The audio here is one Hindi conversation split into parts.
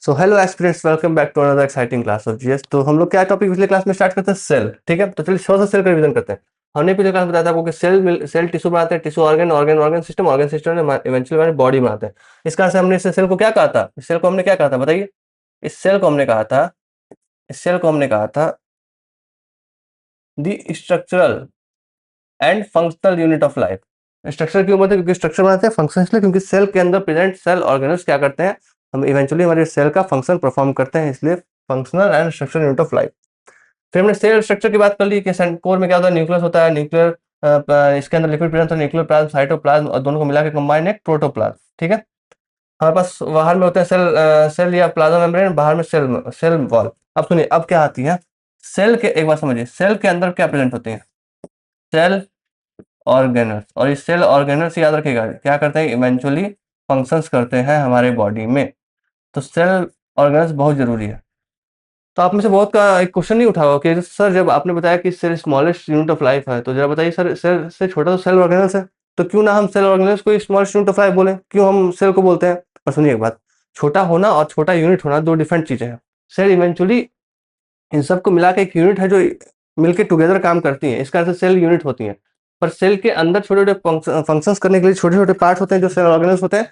So hello aspirants, welcome back to another exciting class of GS. तो हम लोग क्या टॉपिक पिछले क्लास में स्टार्ट करते हैं? सेल। ठीक है, तो चलिए थोड़ा सा सेल का रिवीजन करते हैं। हमने पिछले क्लास में बताया था आपको कि सेल टिश्यू बनाते हैं, tissue organ, organ system eventually हमारे बॉडी बनाते हैं। इस कारण से हमने इस सेल को क्या कहा था? इस सेल को हमने क्या कहा था बताइए? इस सेल को हमने कहा था, इस सेल को हमने कहा था the structural and functional unit of life. Structure क्यों बोलते हैं? क्योंकि स्ट्रक्चर बनाते हैं, फंक्शन इसलिए क्योंकि सेल के अंदर प्रेजेंट सेल ऑर्गेनल्स क्या करते हैं, हम इवेंचुअली हमारे सेल का फंक्शन परफॉर्म करते हैं, इसलिए functional and structural unit of life. फिर हमने सेल स्ट्रक्चर की बात कर ली कि कोर में क्या होता है, न्यूक्लियस होता है, न्यूक्लियर इसके अंदर लिपिड प्रेजेंट होता है, न्यूक्लियर प्लाज्म, साइटोप्लाज्म, और दोनों को मिला के कंबाइन एक प्रोटोप्लाज्म। ठीक है, हमारे पास बाहर में होते हैं सेल या प्लाज्मा मेम्ब्रेन, बाहर में सेल वॉल। अब सुनिए, अब क्या आती है सेल के, एक बार समझिए, सेल के अंदर क्या प्रेजेंट होते हैं? Cell organelles. और इस सेल ऑर्गेनल्स याद रखिएगा क्या करते हैं, इवेंचुअली फंक्शंस करते हैं हमारे बॉडी में। तो सेल ऑर्गेनल्स बहुत जरूरी है। तो आप में से बहुत का एक क्वेश्चन नहीं उठा होगा कि सर जब आपने बताया कि cell smallest unit of life है, तो जरा बताइए सर, सेल से छोटा तो सेल ऑर्गेनल्स है, तो क्यों ना हम सेल ऑर्गेनल्स को स्मॉलेस्ट यूनिट ऑफ लाइफ बोले, क्यों हम सेल को बोलते हैं? पर सुनिए एक बात, छोटा होना और छोटा यूनिट होना दो डिफरेंट चीजें हैं। सेल इवेंचुअली इन सबको मिला के एक यूनिट है जो मिलके टुगेदर काम करती है, इस कारण से सेल यूनिट होती है। पर सेल के अंदर छोटे छोटे फंक्शंस करने के लिए छोटे छोटे पार्ट होते हैं जो सेल ऑर्गेनल्स होते हैं,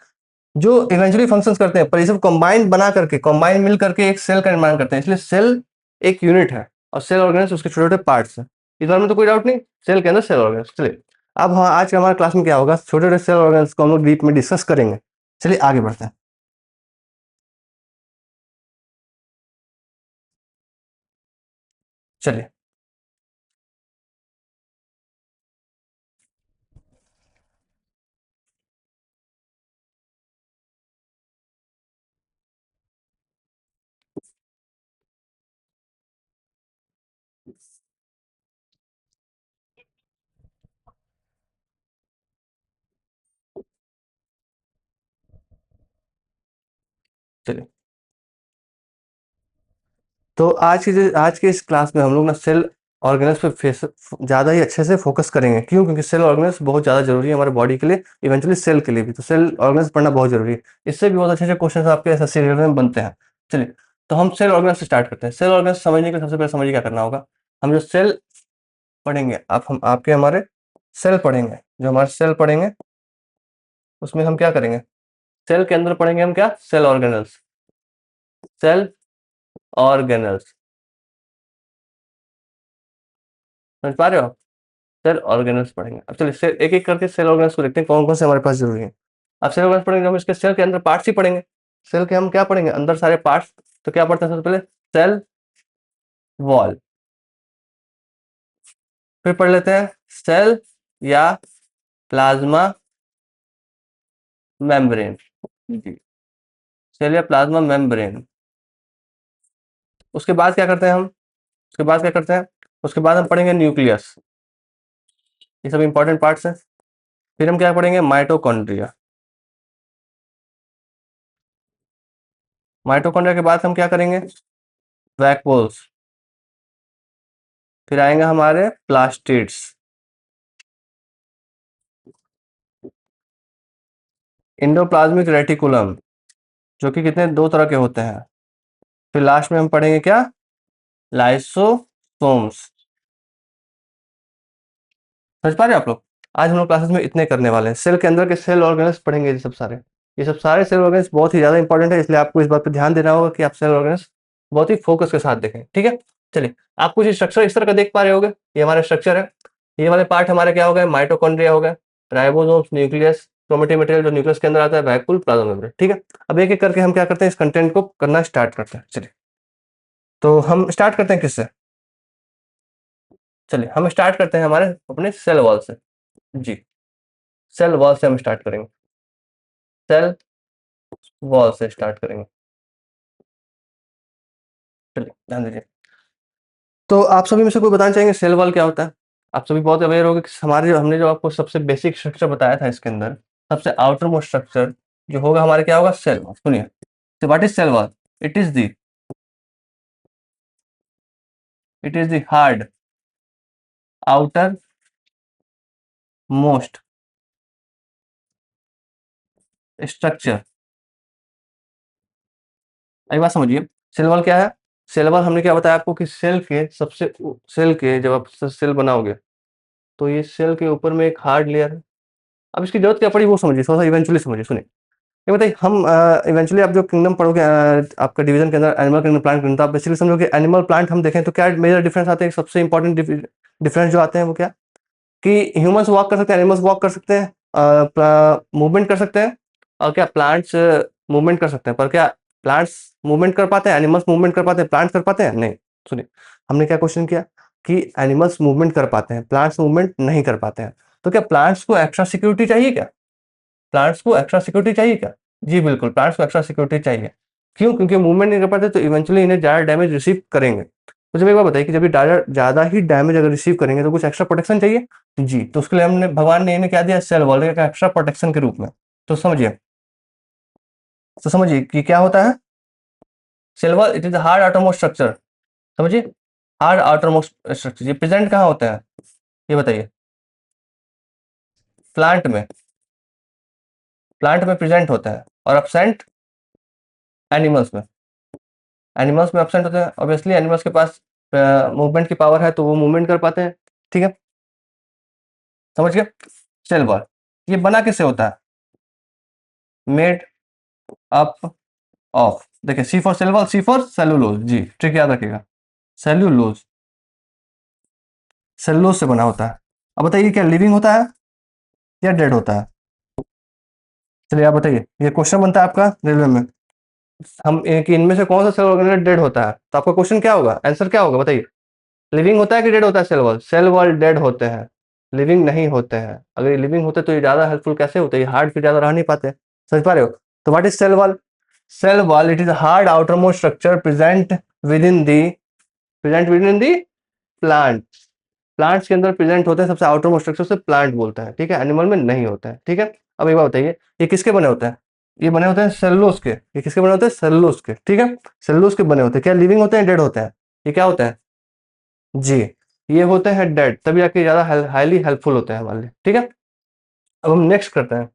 जो इवेंचुअली फंक्शंस करते हैं, पर ये सब कंबाइन बना करके, कंबाइन मिल करके एक सेल का निर्माण करते हैं, इसलिए सेल एक यूनिट है और सेल ऑर्गेनल्स उसके छोटे छोटे पार्ट्स हैं। इस बारे में तो कोई डाउट नहीं, सेल के अंदर सेल ऑर्गेनल्स। चलिए अब हाँ, आज के हमारे क्लास में क्या होगा, छोटे छोटे सेल ऑर्गेनल्स को हम लोग डीप में डिस्कस करेंगे। चलिए आगे बढ़ते हैं। चलिए चलिए तो आज के इस क्लास में हम लोग ना सेल ऑर्गेनल्स पे फेस ज़्यादा ही अच्छे से फोकस करेंगे। क्यों? क्योंकि सेल ऑर्गेनल्स बहुत ज़्यादा जरूरी है हमारे बॉडी के लिए, इवेंचुअली सेल के लिए भी। तो सेल ऑर्गेनल्स पढ़ना बहुत जरूरी है, इससे भी बहुत अच्छे अच्छे क्वेश्चन आपके एसएससी रिजल्ट में बनते हैं। चलिए, तो हम सेल ऑर्गेनल्स से स्टार्ट करते हैं। सेल ऑर्गेनल्स समझने के लिए सबसे पहले समझिए क्या करना होगा। हम जो सेल पढ़ेंगे, आप हम आपके हमारे सेल पढ़ेंगे, जो हमारे सेल पढ़ेंगे उसमें हम क्या करेंगे, सेल के अंदर पढ़ेंगे हम क्या, सेल ऑर्गेनल्स, सेल ऑर्गेनल्स। समझ पा रहे हो? सेल ऑर्गेनल्स पढ़ेंगे। अब चलिए सेल एक एक करके सेल ऑर्गेनल्स को देखते हैं कौन कौन से हमारे पास जरूरी है। अब सेल ऑर्गेनल्स पढ़ेंगे, हम इसके सेल के अंदर पार्ट्स ही पढ़ेंगे। सेल के हम क्या पढ़ेंगे, अंदर सारे पार्ट्स। तो क्या पढ़ते हैं सबसे पहले, सेल वॉल। फिर पढ़ लेते हैं सेल या प्लाज्मा मेम्ब्रेन। जी, सेल या प्लाज्मा मेम्ब्रेन। उसके बाद क्या करते हैं हम, उसके बाद क्या करते हैं, उसके बाद हम पढ़ेंगे न्यूक्लियस। ये सब इंपॉर्टेंट पार्ट्स हैं। फिर हम क्या पढ़ेंगे, माइटोकॉन्ड्रिया। माइटोकॉन्ड्रिया के बाद हम क्या करेंगे, वैक्यूल्स। फिर आएंगे हमारे प्लास्टिड्स, इंडोप्लाज्मिक रेटिकुलम, जो कि कितने, दो तरह के होते हैं। फिर लास्ट में हम पढ़ेंगे क्या, लाइसोसोम्स। समझ पा रहे हैं आप लोग? आज हम लोग क्लासेस में इतने करने वाले हैं। सेल के अंदर के सेल ऑर्गेनल्स पढ़ेंगे, ये सब सारे सेल ऑर्गेनल्स बहुत ही ज्यादा इंपॉर्टेंट है, इसलिए आपको इस बात पर ध्यान देना होगा कि आप सेल ऑर्गेनल्स बहुत ही फोकस के साथ देखें। ठीक है, चलिए आप कुछ स्ट्रक्चर इस तरह का देख पा रहे होगे, ये हमारा स्ट्रक्चर है। ये वाले पार्ट हमारे क्या हो गए, माइटोकॉन्ड्रिया हो गए, राइबोसोम्स, न्यूक्लियस, क्रोमेटिक मटेरियल जो न्यूक्लियस के अंदर आता है, वैक्यूल, प्लाज्मा मेम्ब्रेन। ठीक है, अब एक एक करके हम क्या करते हैं, इस कंटेंट को करना स्टार्ट करते हैं। चलिए, तो हम स्टार्ट करते हैं किससे, चलिए हम स्टार्ट करते हैं हमारे अपने सेल वॉल से। जी, सेल वॉल से हम स्टार्ट करेंगे, सेल वॉल से स्टार्ट करेंगे। चलिए ध्यान दीजिए। तो आप सभी में से कोई बताना चाहेंगे सेल वॉल क्या होता है? आप सभी बहुत अवेयर होंगे कि हमारे जो हमने जो आपको सबसे बेसिक स्ट्रक्चर बताया था, इसके अंदर सबसे आउटर मोस्ट स्ट्रक्चर जो होगा हमारे क्या होगा, सेल वॉल। सुनिए, तो what is cell wall? It is the it is the hard outer most structure एक बात समझिए, सेल वॉल क्या है? सेल वॉल हमने क्या बताया आपको कि सेल के जब आप सेल बनाओगे तो ये सेल के ऊपर में एक हार्ड लेयर है। अब इसकी जरूरत क्या पड़ी वो समझिए, थोड़ा सा इवेंचुअली समझिए। सुनिए, ये बताइए, हम इवेंचुअली आप जो किंगडम पढ़ोगे आपका डिवीजन के अंदर एनिमल किंगडम, प्लांट किंगडम, तो आप बेसिकली समझोगे एनिमल प्लांट हम देखें तो क्या मेजर डिफरेंस आते हैं? सबसे इंपॉर्टेंट डिफरेंस जो आते हैं वो क्या कि ह्यूमंस वॉक कर सकते हैं, एनिमल्स वॉक कर सकते हैं, मूवमेंट कर सकते हैं, और क्या प्लांट्स मूवमेंट कर सकते हैं, पर क्या प्लांट्स मूवमेंट कर पाते हैं? एनिमल्स मूवमेंट कर पाते हैं, प्लांट्स कर पाते हैं? नहीं। सुनिए, हमने क्या क्वेश्चन किया कि एनिमल्स मूवमेंट कर पाते हैं, प्लांट्स मूवमेंट नहीं कर पाते हैं। तो क्या प्लांट्स को एक्स्ट्रा सिक्योरिटी चाहिए क्या? प्लांट्स को एक्स्ट्रा सिक्योरिटी चाहिए क्या? जी बिल्कुल, प्लांट्स को एक्स्ट्रा सिक्योरिटी चाहिए। क्यों? क्योंकि मूवमेंट नहीं कर पाते तो इवेंचुअली इन्हें ज्यादा डैमेज रिसीव करेंगे। तो जब एक बार बताइए कि जब ये ज्यादा ही डैमेज अगर रिसीव करेंगे तो कुछ एक्स्ट्रा प्रोटेक्शन चाहिए। जी, तो उसके लिए हमने भगवान ने इन्हें क्या दिया? सेल वॉल का एक्स्ट्रा प्रोटेक्शन के रूप में। तो समझिए, कि क्या होता है cell wall? It is hard outermost structure. समझिए, हार्ड आउटरमोस्ट स्ट्रक्चर ये प्रेजेंट कहाँ होता है? ये बताइए। प्लांट में, प्रेजेंट होता है, और absent एनिमल्स में। एनिमल्स में एब्सेंट होते हैं, ऑब्वियसली एनिमल्स के पास मूवमेंट की पावर है तो वो मूवमेंट कर पाते हैं। ठीक है, समझ गए? सेल वॉल ये बना किससे होता है? मेड अप ऑफ, देखिए C for cell wall, C for cellulose. जी, ट्रिक याद रखिएगा, सेल्यूलोज, सेलुलोज से बना होता है। अब बताइए क्या लिविंग होता है या डेड होता है? चलिए आप बताइए, ये क्वेश्चन बनता है आपका रेलवे में, हम कि इनमें से कौन सा सेल ऑर्गेनाइज डेड होता है, तो आपका क्वेश्चन क्या होगा, आंसर क्या होगा बताइए? लिविंग होता है कि डेड होता है cell wall? Cell wall dead होते हैं, लिविंग नहीं होते हैं। अगर ये लिविंग होते तो ये ज्यादा हेल्पफुल कैसे होते? ये हार्ड फिर ज्यादा रह नहीं पाते। समझ पा रहे हो? तो what is cell wall? Cell wall it is hard outer most structure within the present within the plant. Plants के अंदर प्रेजेंट होते हैं, सबसे आउटर मोस्ट स्ट्रक्चर से प्लांट बोलते हैं। ठीक है, एनिमल में नहीं होता है। ठीक है, अब एक बार बताइए, ये किसके बने होते हैं? ये बने होते हैं सेलुलोज के। ये किसके बने होते हैं? सेलुलोज के। ठीक है, सेलुलोज के बने होते हैं। क्या लिविंग होते हैं, डेड होते हैं? ये क्या होते हैं? जी, ये होते हैं डेड, तभी जाके ज्यादा हाईली हेल्पफुल होते हैं हमारे लिए। ठीक है, अब हम नेक्स्ट करते हैं।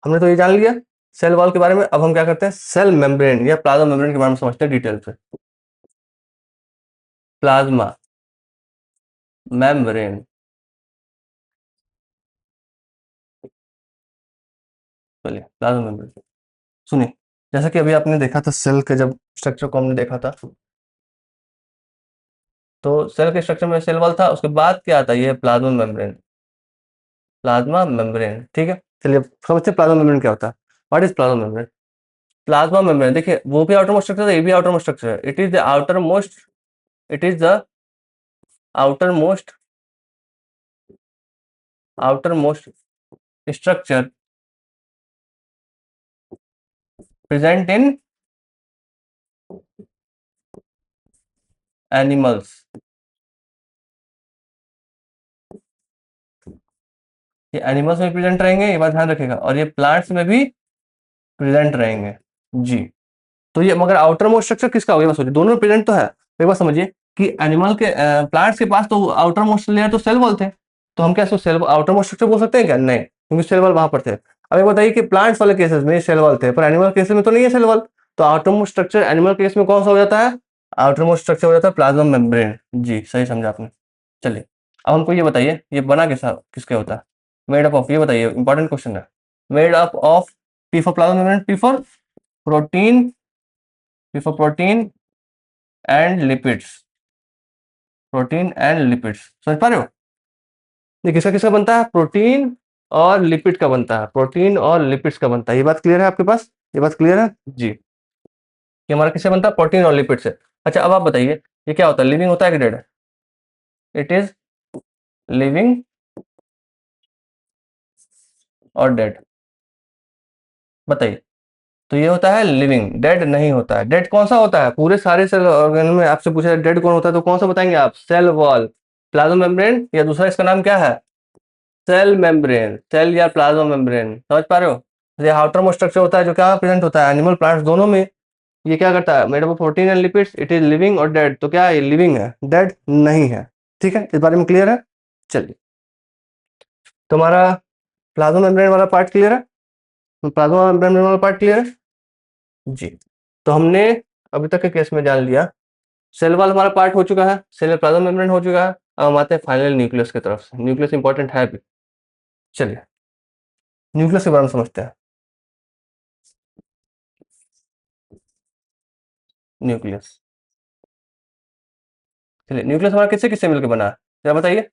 हमने तो ये जान लिया सेल वॉल के बारे में। अब हम क्या करते हैं, सेल मेम्ब्रेन या प्लाज्मा मेम्ब्रेन के बारे में समझते हैं डिटेल से। प्लाज्मा मेम्ब्रेन, चलिए प्लाज्मा मेम्ब्रेन सुनिए। जैसा कि अभी आपने देखा था सेल के जब स्ट्रक्चर को हमने देखा था, तो सेल के स्ट्रक्चर में सेल वॉल था, उसके बाद क्या आता है? ये प्लाज्मा मेम्ब्रेन, प्लाज्मा मेम्ब्रेन। ठीक है, चलिए समझते हैं प्लाज्मा मेम्ब्रेन क्या होता है। What is plasma membrane? Plasma membrane देखिए, वो भी आउटर मोस्ट स्ट्रक्चर है, ये भी आउटर मोस्ट स्ट्रक्चर है। It is the outer most, it is the outer most, outer most structure present in animals. ये एनिमल्स में प्रेजेंट रहेंगे, ये बात ध्यान रखिएगा, और ये प्लांट्स में भी प्रेजेंट रहेंगे। जी, तो ये मगर आउटर मोस्ट स्ट्रक्चर किसका होगा? सोचिए, दोनों में प्रेजेंट तो है। एक बार समझिए कि एनिमल के प्लांट्स के पास तो आउटर मोस्ट लेयर तो सेल वॉल थे, तो हम क्या इसको सेल आउटर मोस्ट स्ट्रक्चर बोल सकते हैं क्या? नहीं, क्योंकि सेल वॉल वहां पर थे। अब ये बताइए कि प्लांट्स वाले केसेस में सेल वॉल थे, पर एनिमल केसेस में तो नहीं है सेल वॉल, तो outer most structure animal case में कौन सा हो जाता है? आउटर मोस्ट स्ट्रक्चर हो जाता है प्लाज्मा मेम्ब्रेन। जी, सही समझा आपने। चलिए, अब हमको ये बताइए, ये बना किसके होता है? मेड अप ऑफ, ये बताइए इंपॉर्टेंट क्वेश्चन है। Made up of, P for plasma membrane, P for protein, P for protein and lipids, protein and lipids. समझ पा रहे हो? ये किसका किसका बनता है? प्रोटीन और लिपिड का बनता है, प्रोटीन और लिपिड्स का बनता है। ये बात क्लियर है आपके पास? ये बात क्लियर है जी, कि हमारा किससे बनता है? प्रोटीन और लिपिड से। अच्छा, अब आप बताइए, ये क्या होता है? लिविंग होता है कि डेड? इट इज लिविंग और डेड, बताइए। तो ये होता है लिविंग, डेड नहीं होता है। डेड कौन सा होता है? पूरे सारे सेल ऑर्गेन में आपसे पूछा डेड कौन होता है तो कौन सा बताएंगे आप? सेल वॉल, प्लाज्मा मेम्ब्रेन, या दूसरा इसका नाम क्या है? सेल मेम्ब्रेन, सेल या प्लाज्मा मेम्ब्रेन। समझ पा रहे हो? ये आउटर मोस्ट स्ट्रक्चर होता है जो क्या प्रेजेंट होता है एनिमल प्लांट्स दोनों में। ये क्या करता है? Made up of protein and lipids, it is living और डेड। तो क्या है? लिविंग है, डेड नहीं है। ठीक है, इस बारे में क्लियर है? चलिए, तुम्हारा प्लाज्मा मेम्ब्रेन वाला पार्ट क्लियर है? प्लाज्मा मेम्ब्रेन वाला पार्ट क्लियर है जी। तो हमने अभी तक के केस में जान लिया सेल वाल हमारा पार्ट हो चुका है, सेल प्लाज्मा मेम्ब्रेन हो चुका है। अब हम आते हैं फाइनल न्यूक्लियस की तरफ से। न्यूक्लियस इंपॉर्टेंट है भी। चलिए न्यूक्लियस के बारे में समझते हैं। न्यूक्लियस, चलिए न्यूक्लियस हमारा किससे किससे मिलकर बना है जरा बताइए।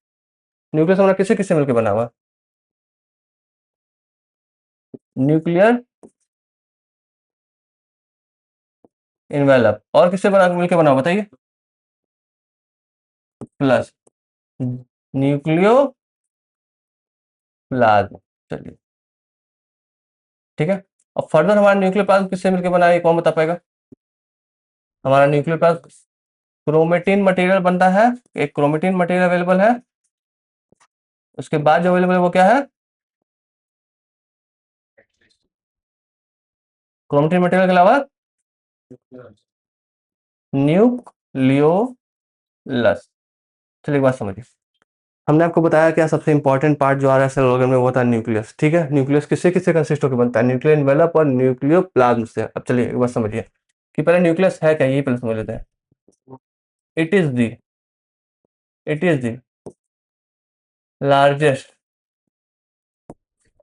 न्यूक्लियस हमारा किससे किससे मिलकर बना हुआ? न्यूक्लियर इन्वेलप, और किससे बना मिलकर बना हुआ बताइए? Plus nucleo plasm. चलिए ठीक है। अब फर्दर हमारा न्यूक्लियर प्लाज्म किससे मिलकर बना है ये कौन बता पाएगा? हमारा न्यूक्लियर प्लाज्म क्रोमेटिन मटेरियल बनता है। एक क्रोमेटिन मटेरियल अवेलेबल है, उसके बाद जो अवेलेबल है वो क्या है? क्रोमेटिन मटेरियल के अलावा न्यूक्लियोलस। चलिए एक बात समझिए, हमने आपको बताया क्या सबसे इंपॉर्टेंट पार्ट जो आ रहा है सेल ऑर्गन में वो था न्यूक्लियस। ठीक है, न्यूक्लियस किससे किससे कंसिस्ट होकर बनता है? न्यूक्लियर एनवेलप और न्यूक्लियोप्लाज्म से। अब चलिए एक बात समझिए कि पहले न्यूक्लियस है क्या, ये पहले समझ लेते हैं। It is the it is the largest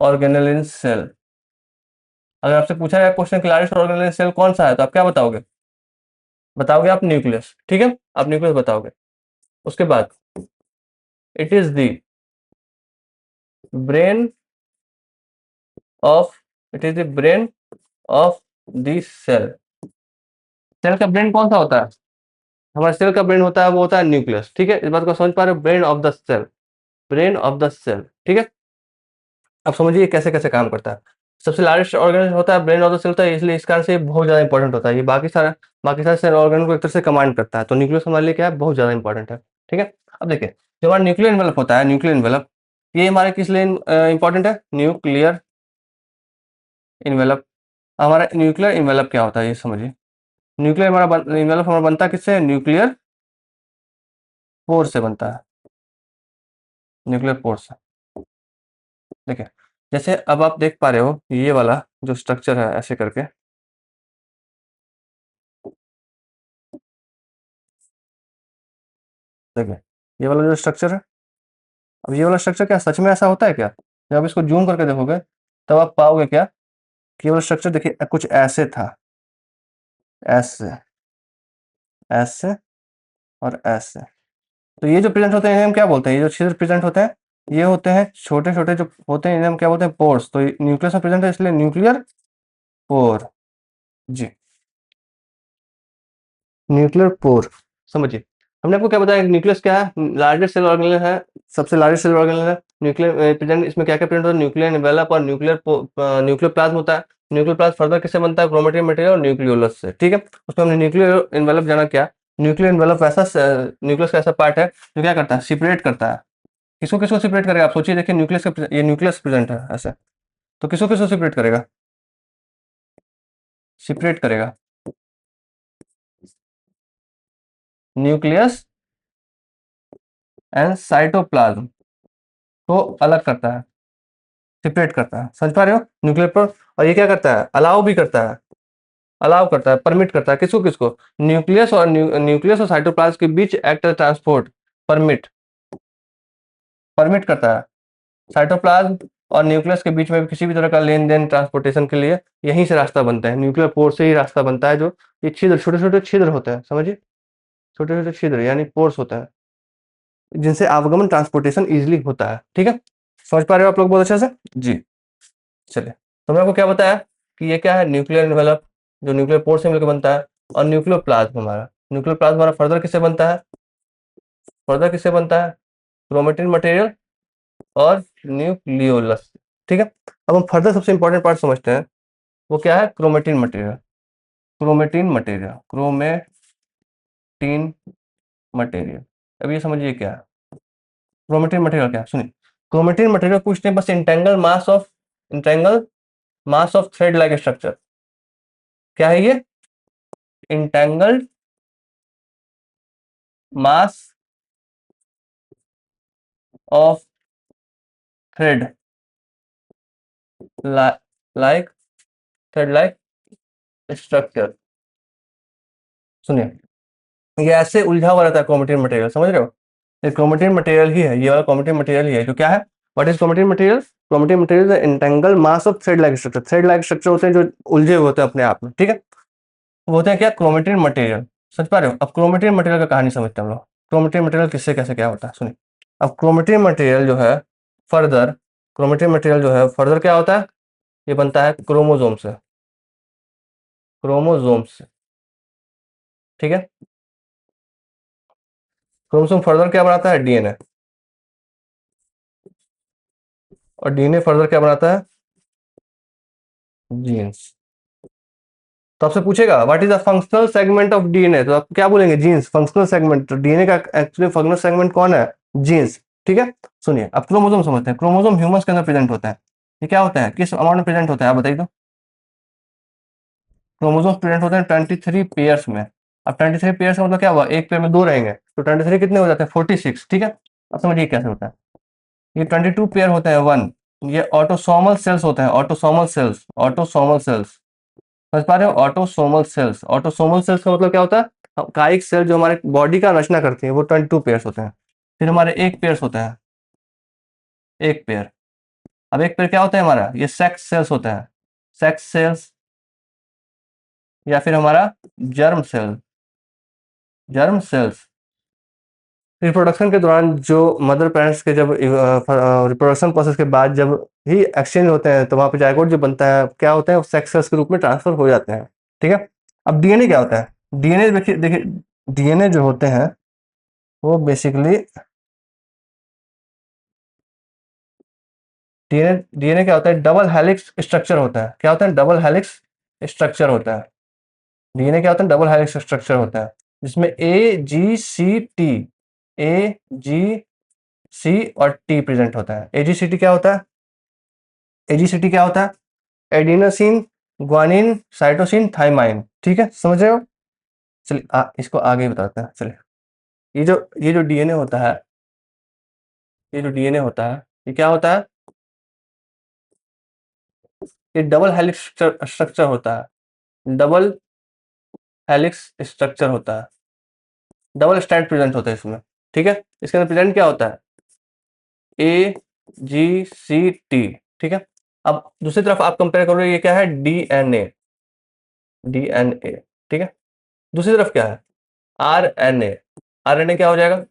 organelle in cell. अगर आपसे पूछा जाए क्वेश्चन कि लार्जेस्ट ऑर्गेनेल इन सेल कौन सा है तो आप क्या बताओगे? बताओगे आप न्यूक्लियस। ठीक है, आप न्यूक्लियस बताओगे। उसके बाद it is the brain of it is the brain of the cell. Cell का ब्रेन कौन सा होता है? हमारे सेल का ब्रेन होता है वो होता है न्यूक्लियस। ठीक है, इस बात को समझ पा रहे हो? Brain of the cell, brain of the cell. ठीक है, अब समझिए कैसे कैसे काम करता है। सबसे लार्जेस्ट ऑर्गन होता है ब्रेन ऑफ द सेल होता है, इसलिए इस कारण से ये बहुत ज्यादा इंपॉर्टेंट होता है। ये बाकी सारे सेल ऑर्गन को एक तरह से कमांड करता है। तो न्यूक्लियस हमारे लिए क्या है, बहुत ज्यादा इंपॉर्टेंट है। ठीक है, अब देखिए जो हमारा न्यूक्लियर एनवेलप होता है, न्यूक्लियर एनवेलप ये हमारे किस लिए इंपॉर्टेंट है? Nuclear envelope. हमारा न्यूक्लियर इन्वेलप क्या होता है ये समझिए। न्यूक्लियर इन्वेलप हमारा बनता है किससे? न्यूक्लियर पोर से बनता है, न्यूक्लियर पोर से। देखिए जैसे अब आप देख पा रहे हो ये वाला जो स्ट्रक्चर है ऐसे करके, देखिए ये वाला जो स्ट्रक्चर है, अब ये वाला स्ट्रक्चर क्या सच में ऐसा होता है क्या? जब आप इसको जूम करके देखोगे तब आप पाओगे क्या कि ये वाला स्ट्रक्चर देखिए कुछ ऐसे था, ऐसे, ऐसे और ऐसे। तो ये जो प्रेजेंट होते हैं इन्हें हम क्या बोलते हैं? ये जो छिद्र प्रेजेंट होते हैं ये होते हैं छोटे छोटे जो होते हैं, इन्हें हम क्या बोलते हैं? पोर्स। तो न्यूक्लियस में प्रेजेंट है इसलिए न्यूक्लियर पोर। जी, न्यूक्लियर पोर। समझिए हमने आपको क्या बताया, न्यूक्लियस क्या है? लार्जेस्ट सेल ऑर्गेनेल है, सबसे लार्जेस्ट सेल ऑर्गेनेल है। न्यूक्लियर प्रेजेंट इसमें क्या क्या प्रेजेंट होता है? न्यूक्लियर एनवेलप और न्यूक्लियर प्लाज्म होता है। न्यूक्लियर प्लाज्म फर्दर किससे बनता है? क्रोमेटिन मटेरियल और न्यूक्लियोलस से। ठीक है, उसमें हमने न्यूक्लियर एनवेलप जाना क्या। न्यूक्लियर एनवेलप ऐसा न्यूक्लियस का ऐसा पार्ट है जो क्या करता है? सेपरेट करता है। किसको किसको सेपरेट करेगा? आप सोचिए, देखिए न्यूक्लियस का ये न्यूक्लियस प्रेजेंट है ऐसा, तो किसको किसको सेपरेट करेगा? सेपरेट करेगा न्यूक्लियस एंड साइटोप्लाज्म को अलग करता है, सेपरेट करता है। समझ पा रहे हो? न्यूक्लियर पर। और ये क्या करता है? अलाउ भी करता है, अलाउ करता है, परमिट करता है। किसको किसको? न्यूक्लियस और साइटोप्लाज्म के बीच एक्ट ट्रांसपोर्ट, परमिट, परमिट करता है। साइटोप्लाज्म और न्यूक्लियस के बीच में भी किसी भी तरह का लेन देन ट्रांसपोर्टेशन के लिए यहीं से रास्ता बनता है, न्यूक्लियर पोर से ही रास्ता बनता है। जो ये छिद्र, छोटे छोटे छिद्र होते हैं, समझिए छोटे छोटे छिद्र यानी पोर्स होता है जिनसे आवागमन ट्रांसपोर्टेशन इजिली होता है। ठीक है, समझ पा रहे हो आप लोग बहुत अच्छे से? जी, चलिए तो मैं आपको क्या बताया कि ये क्या है? न्यूक्लियर एनवेलप जो न्यूक्लियर पोर से मिलकर बनता है। और न्यूक्लियर प्लाज्म हमारा, न्यूक्लियर प्लाज्म हमारा फर्दर किससे बनता है? फर्दर किससे बनता है? क्रोमेटिन मटेरियल और न्यूक्लियोलस। ठीक है, अब हम फर्दर सबसे इंपॉर्टेंट पार्ट समझते हैं, वो क्या है? Chromatin material. Chromatin material, chromatin material. अब ये समझिए क्या है क्रोमेटिन मटेरियल। क्या सुनिए, क्रोमेटिन मटेरियल कुछ नहीं बस entangle mass of thread like structure. क्या है ये? Entangled mass of thread like thread like structure. सुनिए, ये ऐसे उलझा हुआ रहता है क्रोमेटिन मटेरियल, समझ रहे हो? ये क्रोमेटिन मटेरियल ही है, ये वाला क्रोमेटिन मटेरियल ही है जो क्या है, what is chromatin material? Chromatin material is entangle mass of thread like structure. Thread like structure होते हैं जो उलझे हुए होते हैं अपने आप में, ठीक है, वो होते हैं क्या, क्रोमेटिन मटेरियल। समझ पा रहे हो? अब क्रोमेटिन मटेरियल का कहानी समझते हैं हम लोग। क्रोमेटिन मटेरियल किससे कैसे क्या होता है, सुनिए। अब क्रोमेटिन मटेरियल जो है फर्दर, क्रोमेटिन मटेरियल जो है फर्दर क्या होता है, ये बनता है क्रोमोजोम से, क्रोमोजोम से, ठीक है। क्रोमोसोम फर्दर क्या बनाता है, डीएनए, और डीएनए फर्दर क्या बनाता है, जीन्स। तो आपसे पूछेगा what is the functional segment of DNA, तो आप क्या बोलेंगे, जीन्स। फंक्शनल सेगमेंट, तो डीएनए का एक्चुअली फंक्शनल सेगमेंट कौन है, जीन्स, ठीक है। सुनिए, अब क्रोमोसोम समझते हैं। क्रोमोसोम ह्यूमंस के अंदर प्रेजेंट होता है, ये क्या होता है, किस अमाउंट में प्रेजेंट होता है, आप बताइए तो। क्रोमोसोम प्रेजेंट होते हैं 23 पेयर्स में। अब 23 पेयर्स का मतलब क्या हुआ, एक पेयर में दो रहेंगे, तो 23 कितने हो जाते हैं, 46, ठीक है। अब समझिए कैसे होता है, ये 22 पेयर होते हैं, वन, ये ऑटोसोमल सेल्स होते हैं, ऑटोसोमल सेल्स, ऑटोसोमल सेल्स, समझ पा रहे हो, ऑटोसोमल सेल्स। ऑटोसोमल सेल्स का मतलब क्या होता है, कायिक सेल जो हमारे बॉडी का रचना करती है वो 22 पेयर्स होते हैं। फिर हमारे एक पेयर्स होता है, एक पेयर। अब एक पेयर क्या होता है हमारा, ये सेक्स सेल्स होता है, सेक्स सेल्स, या फिर हमारा germ cell, germ cells. Reproduction के दौरान जो मदर पेरेंट्स के जब रिप्रोडक्शन प्रोसेस के बाद जब ही एक्सचेंज होते हैं तो वहाँ पे जायगोट जो बनता है क्या होता है, सेक्स सेल्स के रूप में ट्रांसफर हो जाते हैं, ठीक है। अब डीएनए क्या होता है, डीएनए देखिए देखिए, डीएनए जो होते हैं वो बेसिकली, डीएनए डीएनए क्या होता है, डबल हेलिक्स स्ट्रक्चर होता है। क्या होता है, डबल हेलिक्स स्ट्रक्चर होता है। डीएनए क्या होता है, डबल हेलिक्स स्ट्रक्चर होता है, जिसमें ए जी सी और टी प्रेजेंट होता है। एजीसीटी क्या होता है, एजीसीटी क्या होता है, एडिनोसिन, ग्वानिन, साइटोसिन, थाइमाइन, ठीक है, समझ रहे हो? चलिए इसको आगे बताते हैं, चलिए। ये जो डीएनए होता है, ये जो डीएनए होता है, ये क्या होता है, ये डबल हेलिक्स स्ट्रक्चर होता है, डबल हेलिक्स स्ट्रक्चर होता है, डबल स्ट्रैंड प्रेजेंट होता है इसमें, ठीक है। इसके अंदर प्रेजेंट क्या होता है, ए जी सी टी, ठीक है। अब दूसरी तरफ आप कंपेयर करो, ये क्या है, डीएनए, डीएनए, ठीक है। दूसरी तरफ क्या है, आरएनए, आरएनए क्या हो जाएगा,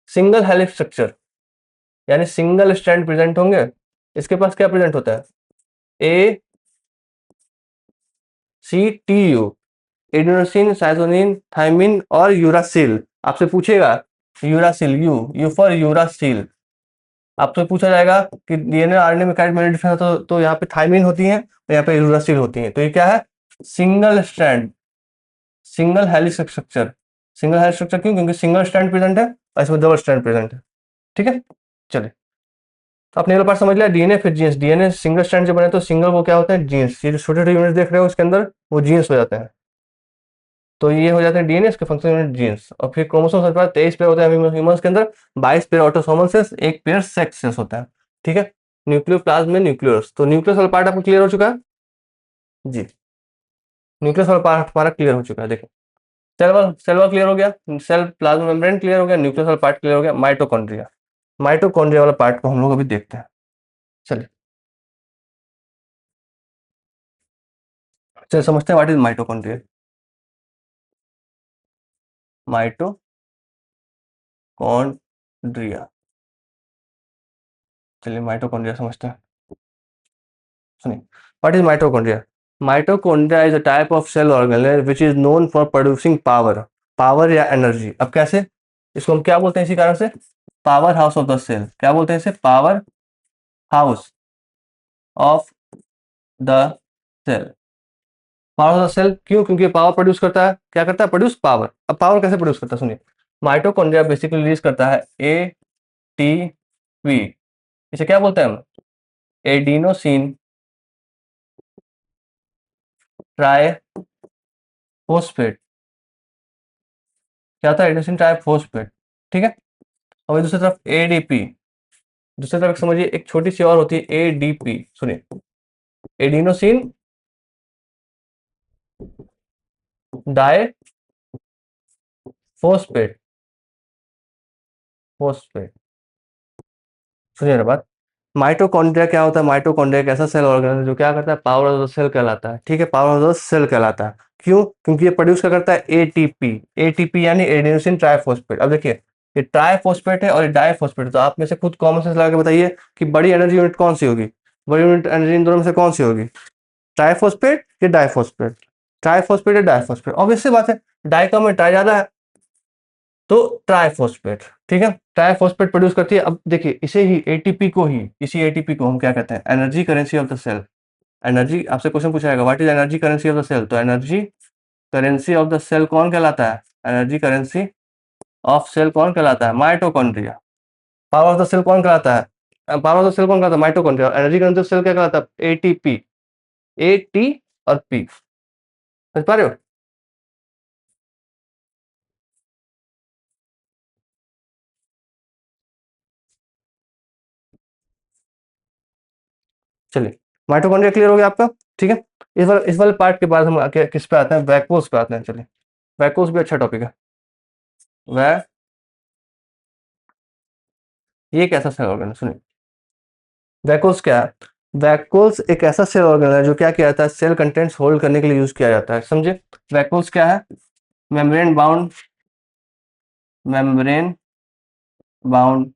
सिंगल हेलिक्स स्ट्रक्चर, यानी सिंगल स्ट्रैंड प्रेजेंट होंगे। इसके पास क्या प्रेजेंट होता है, A C T U, adenosine, cytosine, thymine और यूरासिल। आपसे पूछेगा यूरासिल, यू फॉर यूरासिल। आपसे पूछा जाएगा कि डीएनए आरएनए में क्या डिफरेंस है, तो यहाँ पे थाइमिन होती है और यहाँ पे यूरासिल होती है। तो ये क्या है, single strand, single helix structure. Single helix structure क्यों, क्योंकि सिंगल स्ट्रैंड प्रेजेंट है और इसमें डबल स्ट्रैंड प्रेजेंट है, ठीक है। चलिए, तो आपने ये पार्ट समझ लिया, डीएनए फिर जीन्स। डीएनए सिंगल स्ट्रैंड जो बने तो सिंगल वो क्या होता है, जीन्स। ये जो छोटे छोटे यूनिट देख रहे हो उसके अंदर वो जीन्स हो जाते हैं। तो ये हो जाते हैं डीएनए, इसके फंक्शन यूनिट जीन्स। और फिर क्रोमोसोम के बाद 23 पेयर होते हैं ह्यूमंस के अंदर, 22 पेयर ऑटोसोमल सेल्स, एक पेयर सेक्स सेल्स होता है, ठीक है। न्यूक्लियोप्लाज्म में न्यूक्लियस, तो न्यूक्लियस वाला पार्ट आपको क्लियर हो चुका है जी। न्यूक्लियस वाला पार्ट हमारा क्लियर हो चुका है, देखो। सेल वाल क्लियर हो गया, सेल प्लाज्मा मेम्ब्रेन क्लियर हो गया, न्यूक्लियस वाला पार्ट क्लियर हो गया। माइटोकॉन्ड्रिया, माइटोकॉन्ड्रिया वाला पार्ट को हम लोग अभी देखते हैं, चलिए। चलिए समझते हैं व्हाट इज माइटोकॉन्ड्रिया। माइटोकॉन्ड्रिया, चलिए माइटोकॉन्ड्रिया समझते हैं, सुनिए। What is mitochondria? Mitochondria is a type of cell organelle which is known for producing power, power या एनर्जी। अब कैसे, इसको हम क्या बोलते हैं इसी कारण से, power house of the cell. क्या बोलते हैं इसे, power house of the cell. Power of the cell क्यों, क्योंकि पावर प्रोड्यूस करता है, क्या करता है, प्रोड्यूस पावर। अब पावर कैसे प्रोड्यूस करता है, सुनिए। माइटोकॉन्ड्रिया बेसिकली रिलीज करता है ए टी पी, इसे क्या बोलते हैं हम, एडिनोसिन ट्राइफॉस्फेट। क्या होता है, एडिनोसिन ट्राइफॉस्फेट, ठीक है। और दूसरी तरफ एडीपी, दूसरी तरफ समझिए एक छोटी सी और होती है एडीपी, सुनिए। Adenosine phosphate, phosphate. सुनिए ना बात, माइटोकॉन्ड्रिया क्या होता है? माइटोकॉन्ड्रिया एक ऐसा सेल ऑर्गन है जो क्या करता है, पावर ऑफ द सेल कहलाता है, ठीक है, पावर ऑफ द सेल कहलाता है। क्यों? क्योंकि ये प्रोड्यूस क्या करता है, एटीपी, एटीपी यानी एडेनोसिन ट्राइफॉस्फेट। अब देखिए, ये ट्राइफॉस्फेट है और ये डाइफॉस्फेट है, तो आप में से खुद कॉमन सेंस लगा के बताइए कि बड़ी एनर्जी यूनिट कौन सी होगी, बड़ी यूनिट एनर्जी इन दोनों में से कौन सी होगी, ट्राइफॉस्फेट या डाइफॉस्फेट? ट्राइफॉस्फेट या डाइफॉस्फेट, ऑब्वियस सी बात है, डाई का में ट्राई ज्यादा है, तो ट्राइफॉस्फेट, ठीक है, ट्राइफॉस्फेट प्रोड्यूस करती है। अब देखिए, इसे ही एटीपी को ही, इसी एटीपी को हम क्या कहते हैं, energy currency of the cell. Energy, आपसे क्वेश्चन पूछा जाएगा what is energy currency of the cell, तो energy currency of the cell कौन कहलाता है, एनर्जी करेंसी ऑफ सेल कौन कहलाता है, mitochondria. Power of the cell कौन कहलाता है, पावर ऑफ द सेल कौन कहलाता है, mitochondria. Energy currency of cell क्या कहलाता है, एटीपी, ए टी और पी, समझ पा रहे हो? चलिए, माइटोकॉन्ड्रिया क्लियर हो गया आपका, ठीक है। इस वाले पार्ट के बाद हम किस पे आते हैं, वैक्यूल्स पे आते हैं। चलिए, वैक्यूल्स भी अच्छा टॉपिक है। वह ये एक ऐसा सेल ऑर्गन है, सुनिए, वैक्यूल्स क्या है? वैक्यूल्स एक ऐसा सेल ऑर्गन है जो क्या किया जाता है, सेल कंटेंट्स होल्ड करने के लिए यूज किया जाता है, समझे? वैक्यूल्स क्या है? Membrane bound, membrane bound,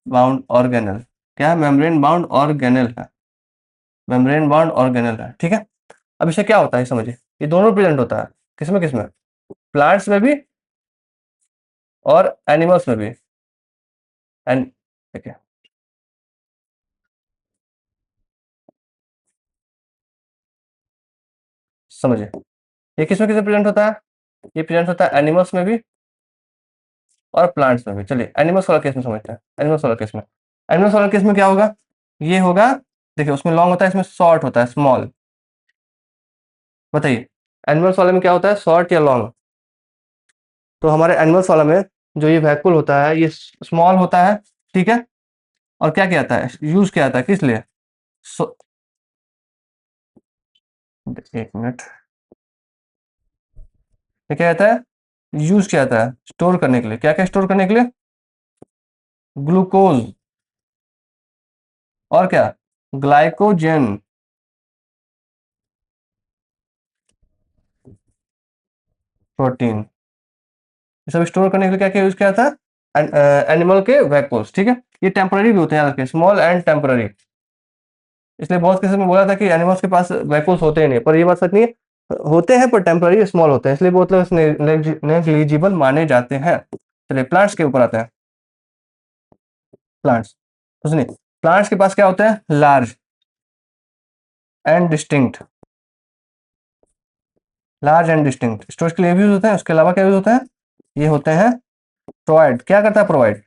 bound organelle. क्या है? मेम्ब्रेन बाउंड ऑर्गेनल है, मेम्ब्रेन बाउंड ऑर्गेनल है, ठीक है। अब इसे क्या होता है समझिए, ये दोनों प्रेजेंट होता है, किसमें किसमें, प्लांट्स में भी और एनिमल्स में भी। एंड ठीक है, समझिए, ये किसमें किसमें प्रेजेंट होता है, ये प्रेजेंट होता है एनिमल्स में भी और प्लांट्स में भी। चलिए, एनिमल्स वाला केस में समझते हैं, एनिमल्स वाला केस में, एनिमल्स वाला केस में क्या होगा, ये होगा, देखिए उसमें लॉन्ग होता है, इसमें शॉर्ट होता है, स्मॉल। बताइए, एनिमल्स वाले में क्या होता है, शॉर्ट या लॉन्ग? तो हमारे एनिमल्स वाला में जो ये वैक्यूल होता है, ये स्मॉल होता है, ठीक है। और क्या किया जाता है, यूज किया जाता है किस लिए, सो एक मिनट, ये क्या कहता है, यूज किया जाता है स्टोर करने के लिए, क्या क्या स्टोर करने के लिए, ग्लूकोज, और क्या, ग्लाइकोजन, प्रोटीन, ये सब स्टोर करने के लिए क्या क्या यूज किया जाता है, एनिमल के वैक्यूल्स, ठीक है। ये टेम्पररी भी होते हैं, याद रखिए, स्मॉल एंड टेम्पररी। इसलिए बहुत केसेस में बोला था कि एनिमल्स के पास वैक्यूल्स होते ही नहीं, पर ये बात सच नहीं है, होते हैं पर टेम्पररी स्मॉल होते हैं, इसलिए बहुत लोग नेग्लिजिबल माने जाते हैं। चलिए, प्लांट्स के ऊपर आते हैं, प्लांट्स, तो सुनिए, प्लांट्स के पास क्या होते हैं, large and distinct, large and distinct storage के लिए भी यूज होते हैं, उसके अलावा क्या यूज होते हैं, ये होते हैं प्रोवाइड, क्या करता है प्रोवाइड,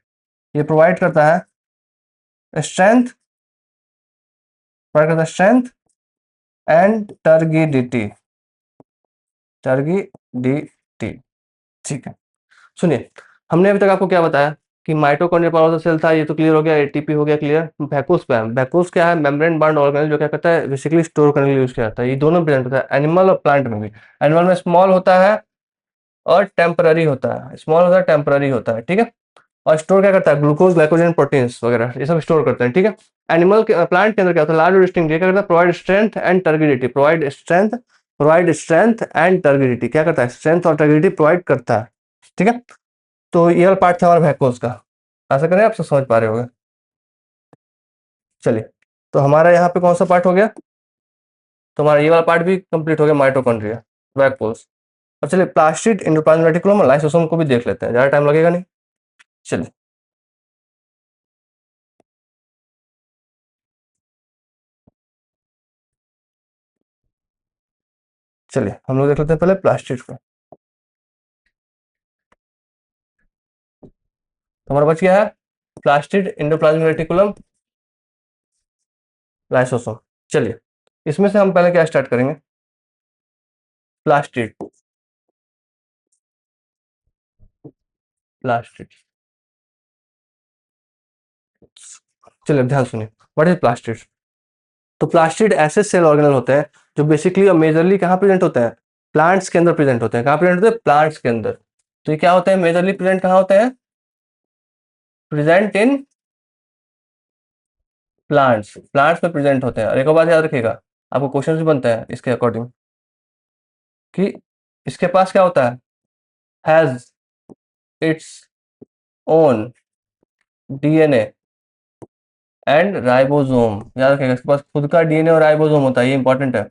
ये प्रोवाइड करता है स्ट्रेंथ, प्रोवाइड करता है स्ट्रेंथ एंड टर्गिडिटी, टर्गिडिटी, ठीक है। सुनिए, हमने अभी तक आपको क्या बताया कि mitochondria power of the cell था, ये तो क्लियर हो गया, एटीपी हो गया क्लियर। वैक्यूल्स पे है, वैक्यूल्स क्या है, मेम्ब्रेन बाउंड ऑर्गेनेल जो क्या करता है, बेसिकली स्टोर करने के लिए यूज किया जाता है। ये दोनों प्रेजेंट होता है एनिमल और प्लांट में भी। एनिमल में स्मॉल होता है और टेम्पररी होता है, स्मॉल होता है टेम्पररी होता है, ठीक है। और स्टोर क्या करता है, ग्लूकोज, ग्लाइकोजन, प्रोटीन्स वगैरह ये सब स्टोर करते हैं, ठीक है। एनिमल के प्लांट के अंदर क्या होता है, लार्ज और डिस्टिंक्ट, ये क्या करता है, provide strength and turgidity, provide strength, provide strength and turgidity, क्या करता है, स्ट्रेंथ और टर्गिडिटी प्रोवाइड करता है, ठीक है। तो ये वाला पार्ट था हमारा वैक्यूल्स का, आशा करें आप सब समझ पा रहे होंगे। चलिए, तो हमारा यहाँ पे कौन सा पार्ट हो गया, तो हमारा ये वाला पार्ट भी कंप्लीट हो गया, माइटोकॉन्ड्रिया, वैक्यूल्स। अब चलिए, प्लास्टिड, एंडोप्लाज्मिक रेटिकुलम और लाइसोसोम को भी देख लेते हैं, ज्यादा टाइम लगेगा नहीं। चलिए, चलिए हम लोग देख लेते हैं पहले प्लास्टिड को। तो हमारा बच गया है प्लास्टिड, एंडोप्लाज्मिक रेटिकुलम, लाइसोसोम। चलिए, इसमें से हम पहले क्या स्टार्ट करेंगे, प्लास्टिड, प्लास्टिड। चलिए ध्यान सुनिए, व्हाट इज प्लास्टिड। तो प्लास्टिड ऐसे सेल ऑर्गेनल होते हैं जो बेसिकली और मेजरली कहाँ प्रेजेंट होते हैं, प्लांट्स के अंदर प्रेजेंट होते हैं। कहाँ प्रेजेंट होते हैं, प्लांट्स के अंदर। तो ये क्या होते हैं, मेजरली प्रेजेंट कहाँ होते हैं, प्रेजेंट इन प्लांट्स, प्लांट्स में प्रेजेंट होते हैं। और एक और बात याद रखिएगा, आपको क्वेश्चन भी बनता है इसके अकॉर्डिंग, कि इसके पास क्या होता है, has its own DNA and ribosome. याद रखिएगा, इसके पास खुद का डीएनए और राइबोसोम होता है, ये इंपॉर्टेंट है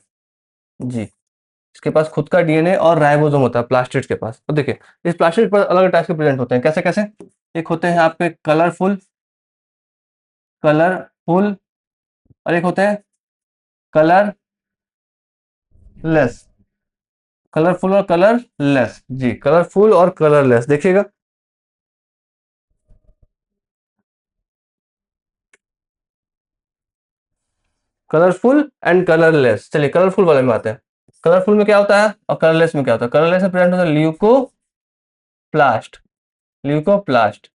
जी। इसके पास खुद का डीएनए और राइबोसोम होता है प्लास्टिड्स के पास। तो देखिए, इस प्लास्टिड पर अलग अलग टाइप के प्रेजेंट होते हैं, कैसे कैसे। एक होते हैं आपके कलरफुल, कलरफुल, और एक होते हैं कलरलेस, कलरफुल और कलरलेस जी, कलरफुल और कलरलेस देखिएगा। कलरफुल एंड कलरलेस, चलिए कलरफुल वाले में आते हैं। कलरफुल में क्या होता है और कलरलेस में क्या होता है। कलरलेस में प्रेजेंट होता है ल्यूकोप्लास्ट, ल्यूकोप्लास्ट,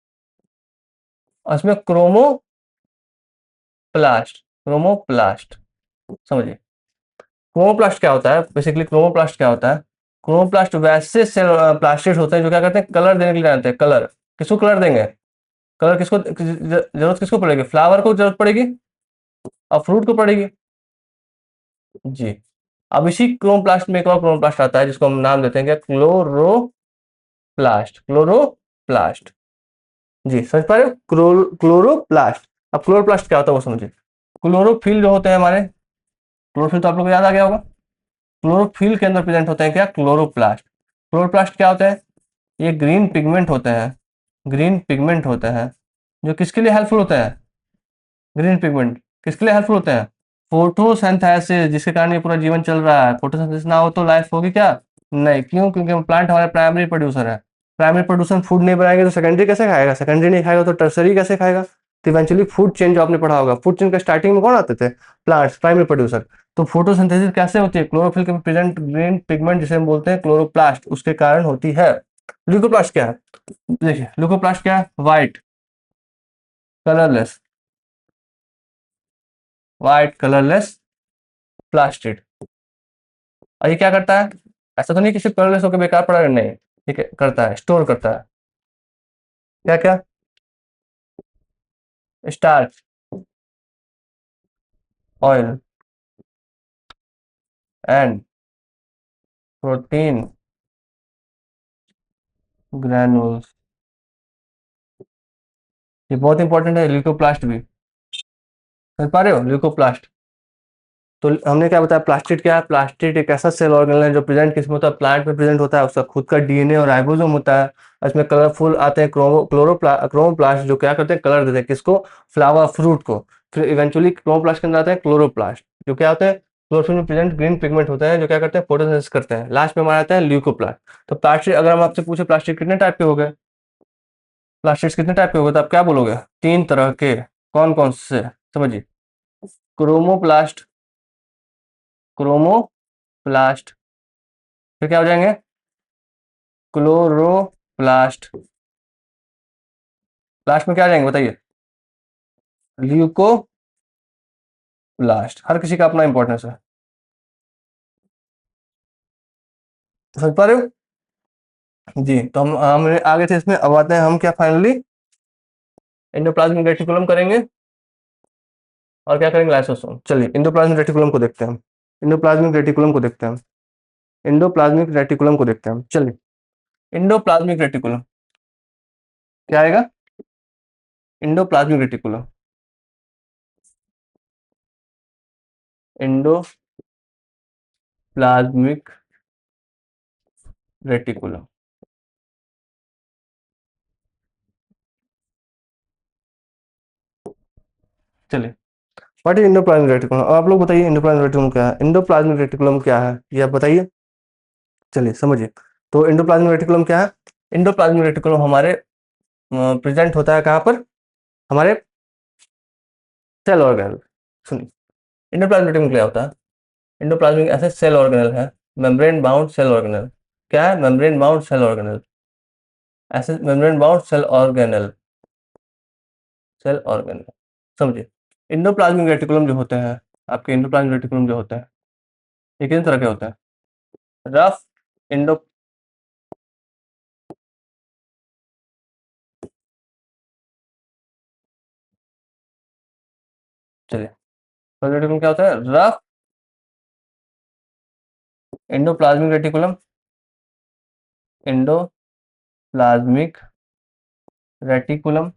और इसमें क्रोमोप्लास्ट, क्रोमोप्लास्ट, समझिए। क्रोमोप्लास्ट क्या होता है, बेसिकली क्रोमोप्लास्ट क्या होता है, क्रोमोप्लास्ट वैसे सेल प्लास्टिड होते हैं जो क्या करते हैं, कलर देने के लिए आते हैं। कलर किसको कलर देंगे, कलर किसको जरूरत किसको पड़ेगी, फ्लावर को जरूरत पड़ेगी और फ्रूट को पड़ेगी जी। अब इसी क्रोमोप्लास्ट में एक और क्रोमोप्लास्ट आता है जिसको हम नाम देते हैं क्या, क्लोरोप्लास्ट, क्लोरोप्लास्ट जी, समझ पा रहे हो, क्लोरोप्लास्ट। अब क्लोरोप्लास्ट क्या होता है वो समझिए। क्लोरोफिल जो होते हैं हमारे, क्लोरोफिल तो आप लोग को याद आ गया होगा। क्लोरोफिल के अंदर प्रेजेंट होते हैं क्या, क्लोरोप्लास्ट। क्लोरोप्लास्ट क्या होते हैं, ये ग्रीन पिगमेंट होते हैं, ग्रीन पिगमेंट होते हैं, जो किसके लिए हेल्पफुल होते हैं, ग्रीन पिगमेंट किसके लिए हेल्पफुल होते हैं, फोटोसिंथेसिस, जिसके कारण ये पूरा जीवन चल रहा है। फोटोसिंथेसिस ना हो तो लाइफ होगी क्या, नहीं। क्यों, क्योंकि प्लांट हमारे प्राइमरी प्रोड्यूसर है। प्राइमरी प्रोड्यूसर फूड नहीं बनाएंगे तो सेकेंडरी कैसे खाएगा, सेकेंडरी नहीं खाएगा तो टर्सरी कैसे खाएगा। तो इवेंचुअली फूड चेन जो आपने पढ़ा होगा, फूड चेन का स्टार्टिंग में कौन आते थे, प्लांट्स, प्राइमरी प्रोड्यूसर। तो फोटोसिंथेसिस कैसे होती है, क्लोरोफिल के प्रेजेंट ग्रीन पिगमेंट जिसे हम बोलते हैं क्लोरोप्लास्ट, उसके कारण होती है। ल्यूकोप्लास्ट क्या है, देखिए ल्यूकोप्लास्ट क्या है, white colourless, white colourless plastid. और ये क्या करता है, ऐसा तो नहीं कि सिर्फ कलरलेस होकर बेकार पड़ा है, नहीं, ठीक है, करता है, स्टोर करता है क्या क्या, starch, oil and protein granules. ये बहुत इंपॉर्टेंट है, ल्यूकोप्लास्ट भी, समझ पा रहे हो, ल्यूकोप्लास्ट। तो हमने क्या बताया, प्लास्टिड क्या है, प्लास्टिड एक ऐसा सेल ऑर्गेनल है जो प्रेजेंट किसमें होता है, प्लांट में प्रेजेंट होता है। उसका खुद का डीएनए और राइबोसोम होता है। इसमें कलरफुल आते हैं क्रोमोप्लास्ट, जो क्या करते हैं, कलर देते हैं किसको, फ्लावर फ्रूट को। फिर इवेंचुअली क्रोमोप्लास्ट के अंदर आते हैं क्लोरोप्लास्ट, जो क्या होते हैं, क्लोरोफिल में प्रेजेंट ग्रीन पिगमेंट होते हैं जो क्या करते हैं, फोटोसिंथेसिस करते हैं। लास्ट में हमारा आता है ल्यूकोप्लास्ट। तो प्लास्टिक, अगर हम आपसे पूछे प्लास्टिक कितने टाइप के हो गए, प्लास्टिक्स कितने टाइप के हो गए, तो आप क्या बोलोगे, तीन तरह के। कौन कौन से, समझिए। क्रोमोप्लास्ट, क्रोमोप्लास्ट, फिर क्या हो जाएंगे, क्लोरोप्लास्ट, लास्ट में क्या आ जाएंगे बताइए, ल्यूकोप्लास्ट। हर किसी का अपना इंपॉर्टेंस है, समझ पा रहे हो जी। तो हम आगे थे इसमें, अब आते हैं हम क्या, फाइनली एंडोप्लाज्मिक रेटिकुलम करेंगे और क्या करेंगे, लाइसोसोम। चलिए एंडोप्लाज्मिक रेटिकुलम को देखते हैं हम, एंडोप्लाज्मिक रेटिकुलम को देखते हैं हम, एंडोप्लाज्मिक रेटिकुलम को देखते हैं हम। चलिए एंडोप्लाज्मिक रेटिकुलम क्या आएगा, एंडोप्लाज्मिक रेटिकुलम, एंडोप्लाज्मिक रेटिकुलम। चलिए, व्हाट इज एंडोप्लाज्मिक रेटिकुलम, अब आप लोग बताइए एंडोप्लाज्मिक रेटिकुलम क्या है, एंडोप्लाज्मिक रेटिकुलम क्या है, ये आप बताइए। चलिए समझिए, तो एंडोप्लाज्मिक रेटिकुलम क्या है, एंडोप्लाज्मिक रेटिकुलम हमारे प्रेजेंट होता है कहाँ पर, हमारे सेल ऑर्गेनल। सुनिए, एंडोप्लाज्मिक रेटिकुलम क्या होता है, एंडोप्लाज्मिक ऐसे सेल ऑर्गेनल है, मेम्ब्रेन बाउंड सेल ऑर्गेनल। क्या है, मेम्ब्रेन बाउंड सेल ऑर्गेनल, ऐसे membrane bound cell organelle, cell organelle, समझिए। एंडोप्लाज्मिक रेटिकुलम जो होते हैं, आपके एंडोप्लाज्मिक रेटिकुलम जो होते हैं, ये कितने तरह के होते हैं, रफ एंडो चलिए, फर्स्ट रेटिकुलम क्या होता है? Rough endoplasmic reticulum, endoplasmic reticulum.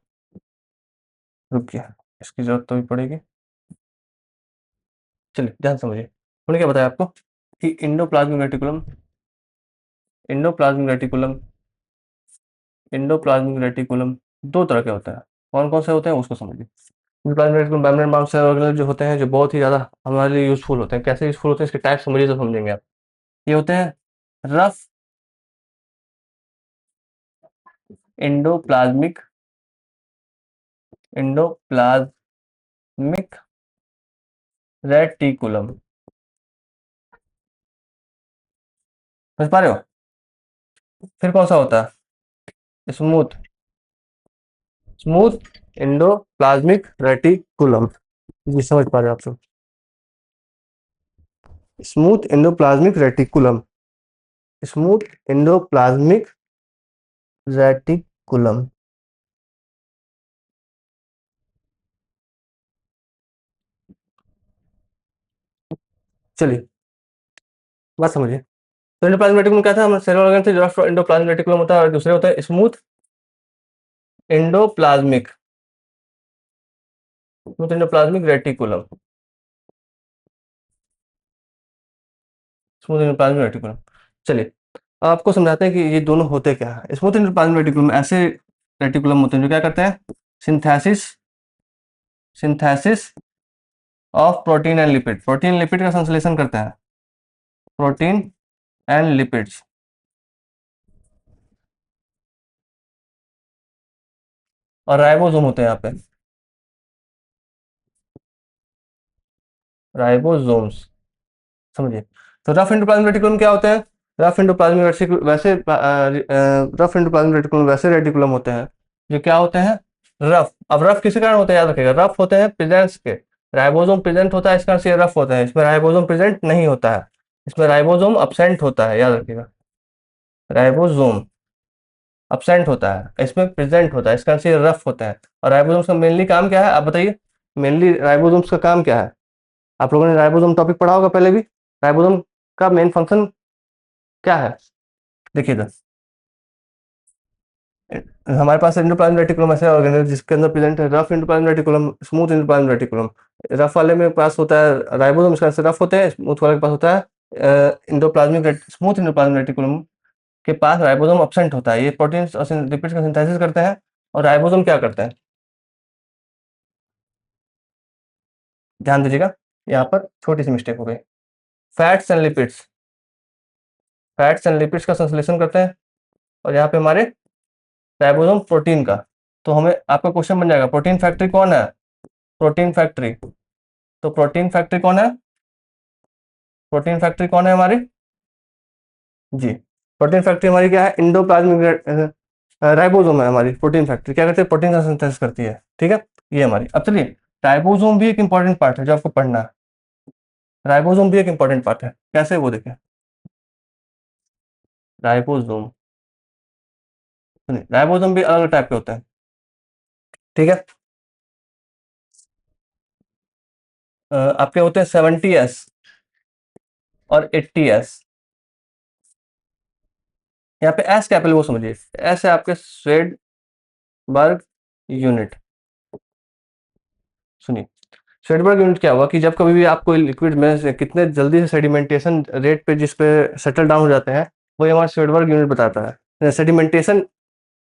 रुकिए, इसकी जरूरत तो भी पड़ेगी। चलिए ध्यान समझिए, उन्होंने क्या बताया आपको कि endoplasmic reticulum, endoplasmic reticulum, endoplasmic reticulum दो तरह के होते हैं। कौन कौन से होते हैं उसको समझिए। Endoplasmic reticulum membrane bound cell organelle जो होते हैं, जो बहुत ही ज़्यादा हमारे लिए यूजफुल होते हैं। कैसे यूजफुल होते हैं इसके टाइप समझिए तो समझेंगे आप। ये होते हैं रफ एंडोप्लाज्मिक, एंडोप्लाज्मिक रेटिकुलम। समझ पा रहे हो? फिर कौन सा होता है? Smooth, smooth endoplasmic reticulum. जी समझ पा रहे हो आप सब? Smooth endoplasmic reticulum, smooth endoplasmic reticulum. चलिए बात समझिए। तो एंडोप्लाज्मिक रेटिकुलम क्या था? हमारे सेलुलर ऑर्गन थे, जो एंडोप्लाज्मिक रेटिकुलम होता है, और दूसरे होता है smooth endoplasmic, smooth endoplasmic reticulum, smooth endoplasmic reticulum. चलिए आपको समझाते हैं कि ये दोनों होते क्या है। स्मूथ एंडोप्लाज्मिक रेटिकुलम ऐसे रेटिकुलम होते हैं जो क्या करते हैं? Synthesis, synthesis of protein and lipid, protein lipid का संश्लेषण करते हैं, प्रोटीन एंड लिपिड्स। और राइबोसोम होते हैं यहाँ पे, राइबोसोम्स। समझिए। तो रफ एंडोप्लाज्मिक रेटिकुलम क्या होते हैं? रफ एंडोप्लाज्मिक वैसे रफ एंडोप्लाज्मिक रेटिकुलम वैसे रेटिकुलम होते हैं जो क्या होते हैं? रफ। अब रफ किसी कारण होते हैं याद रखिएगा, रफ होते हैं प्रेजेंस के। राइबोसोम प्रेजेंट होता है, इसका से रफ होता है। इसमें राइबोसोम प्रेजेंट नहीं होता है, इसमें राइबोसोम अब्सेंट होता है, याद रखिएगा। राइबोसोम अब्सेंट होता है, इसमें प्रेजेंट होता है, इसका से रफ होता है। और राइबोसोम्स का मेनली काम क्या है आप बताइए? मेनली राइबोसोम्स का काम क्या है? आप लोगों ने राइबोसोम टॉपिक पढ़ा होगा पहले भी। राइबोसोम का मेन फंक्शन क्या है? देखिएगा, हमारे पास एंडोप्लाज्मिक रेटिकुलम ऐसा ऑर्गेनेल जिसके अंदर प्रेजेंट है rough endoplasmic reticulum, smooth endoplasmic reticulum. Rough वाले में पास होता है राइबोसोम, इसका आंसर रफ होते हैं। स्मूथ वाले के पास होता है एंडोप्लाज्मिक, स्मूथ एंडोप्लाज्मिक रेटिकुलम के पास राइबोसोम अब्सेंट होता है। ये प्रोटीन और लिपिड्स का सिंथेसिस करते हैं। और राइबोसोम क्या करते हैं? ध्यान दीजिएगा, यहाँ पर छोटी सी मिस्टेक हो गई। Fats and lipids, fats and lipids का संश्लेषण करते हैं। और यहाँ पे हमारे राइबोसोम प्रोटीन का। तो हमें आपका क्वेश्चन बन जाएगा, प्रोटीन फैक्ट्री कौन है? Protein factory. तो प्रोटीन फैक्ट्री कौन है? प्रोटीन फैक्ट्री कौन है हमारी? जी, प्रोटीन फैक्ट्री हमारी क्या है? इंडोप्लाज्मिक राइबोसोम है हमारी प्रोटीन फैक्ट्री। क्या करती है? प्रोटीन का सिंथेसिस करती है। ठीक है, ये हमारी। अब चलिए, राइबोसोम भी एक इंपॉर्टेंट पार्ट है जो आपको पढ़ना है। राइबोसोम भी एक इंपॉर्टेंट पार्ट है, कैसे वो देखें। राइबोसोम, सुनिए, राइबोसोम भी अलग अलग टाइप के होते हैं। ठीक है, आपके होते हैं 70S और 80S। यहाँ पे एस क्या है पहले वो समझिए। एस है आपके स्वेडबर्ग यूनिट। सुनिए, शेडबर्ग यूनिट क्या हुआ कि जब कभी भी आपको लिक्विड में से कितने जल्दी से सेडिमेंटेशन रेट पे जिस पे सेटल डाउन हो जाते हैं, वही हमारा शेडबर्ग यूनिट बताता है। सेडिमेंटेशन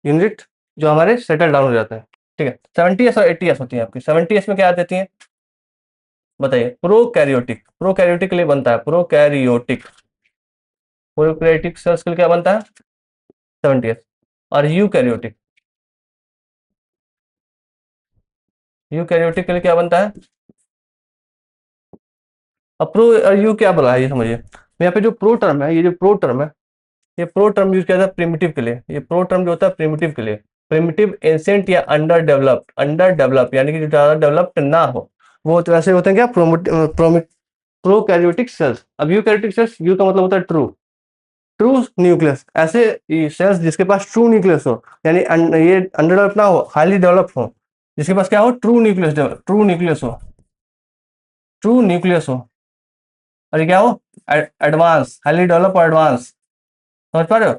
यूनिट जो हमारे सेटल डाउन हो जाते हैं। ठीक है, 70S और 80S होती है आपकी। 70S में क्या आ जाती है बताइए? प्रोकैरियोटिक, प्रोकैरियोटिक के लिए बनता है, प्रोकैरियोटिक, प्रोकैरियोटिक सेल्स के लिए क्या बनता है? 70S। और यूकैरियोटिक, यूकैरियोटिक के लिए क्या बनता है? अब प्रो और यू क्या बोला है ये समझिए। यहाँ पे जो प्रो टर्म है, ये जो प्रो टर्म है, ये प्रो टर्म यूज किया जाता है प्रिमिटिव के लिए। ये प्रो टर्म जो होता है प्रिमिटिव के लिए, प्रिमिटिव, एंसेंट या अंडर डेवलप्ड, अंडर डेवलप यानी कि जो ज़्यादा डेवलप्ड ना हो, वो तो ऐसे होते हैं क्या? Prokaryotic cells. अब यूकैरियोटिक सेल्स, यू का मतलब होता है ट्रू, ट्रू न्यूक्लियस। ऐसे सेल्स जिसके पास ट्रू न्यूक्लियस हो, यानी ये अंडर डेवलप ना हो, हाईली डेवलप हो, जिसके पास क्या हो? ट्रू न्यूक्लियस, ट्रू न्यूक्लियस हो। ट्रू न्यूक्लियस हो, और ये क्या हो, एडवांस, हाईली डेवलप और एडवांस। समझ पा रहे हो?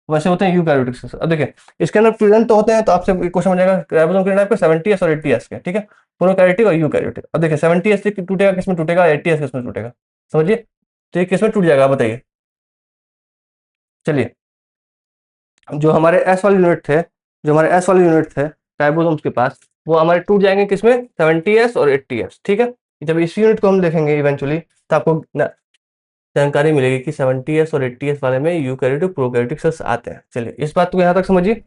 वैसे होते हैं यूकैरियोटिक सेल्स। अब देखिए इसके अंदर प्रेजेंट तो होते हैं, तो आपसे क्वेश्चन बन जाएगा राइबोसोम के टाइप पे 70s और 80s के, ठीक है, प्रोकैरियोटिक और यूकैरियोटिक। अब देखिए 70s टूटेगा, किसमें टूटेगा, 80s किसमें टूटेगा, समझिए। तो ये किसमें टूट जाएगा आप बताइए। चलिए, जो हमारे एस वाले यूनिट थे, जो हमारे एस वाले यूनिट थे राइबोसोम्स के पास, वो हमारे टूट जाएंगे किसमें, 70s और 80s, ठीक है। जब इस यूनिट को हम देखेंगे इवेंचुअली, तो आपको जानकारी मिलेगी कि 70s और 80s वाले में यूकैरियोटिक प्रोकैरियोटिक सेल्स आते हैं। चलिए इस बात को यहाँ तक समझिए।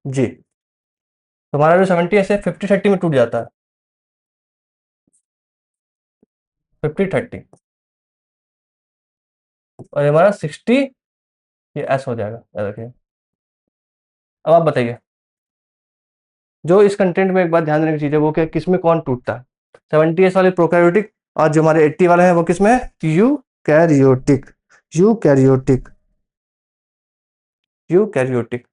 जी, तो हमारा जो 70s है 50-30 में टूट जाता है, 50-30, और ये हमारा 60, ये एस हो जाएगा, याद रखिए। अब आप बताइए, जो इस कंटेंट में एक बात ध्यान देने की चीज है वो क्या, किस में कौन टूटता है, 70s वाले प्रोकैरियोटिक, और जो हमारे 80 वाले हैं वो किस में है, यूकैरियोटिक, यूकैरियोटिक, यूकैरियोटिक,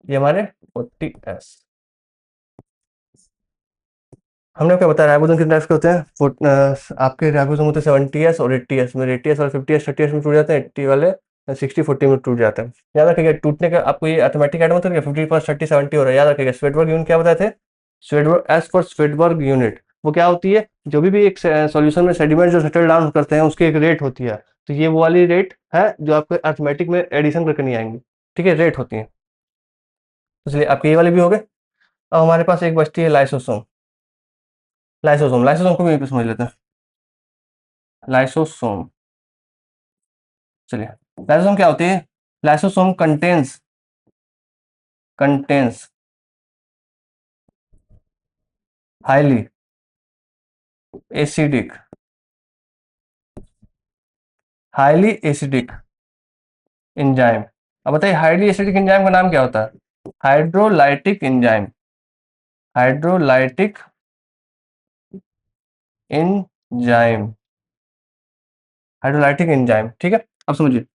ये हमारे 40s। हमने क्या बताया, राइबोसोम कितने टाइप्स के होते हैं, आपके राइबोसोम होते हैं 70s और 80s में, 80s वाले 50s 30s में टूट जाते हैं, 80 वाले 60-40 में टूट जाते हैं। याद रखिएगा टूटने का आपको ये अर्थमेटिक आइटम होता है, 50+30-70 हो रहा है, याद रखिएगा। स्वेडबर्ग यूनिट क्या बताए थे, Svedberg, as for Svedberg unit, वो क्या होती है, जो भी एक सॉल्यूशन में सेडिमेंट जो सेटल डाउन करते हैं उसकी एक रेट होती है, तो ये वो वाली रेट है जो आपको अर्थमेटिक में एडिशन करके नहीं आएंगी, ठीक है, रेट होती है। तो इसलिए आपके ये वाले भी हो गए। अब हमारे पास एक बचती है लाइसोसोम, लाइसोसोम, लाइसोसोम को भी यहीं पे समझ लेते हैं। लाइसोसोम, चलिए, लाइसोसोम क्या होती है, lysosome contains highly acidic, highly acidic enzyme. अब बताइए हाईली एसिडिक एंजाइम का नाम क्या होता है, hydrolytic enzyme, hydrolytic enzyme, hydrolytic enzyme, ठीक है। अब समझिए,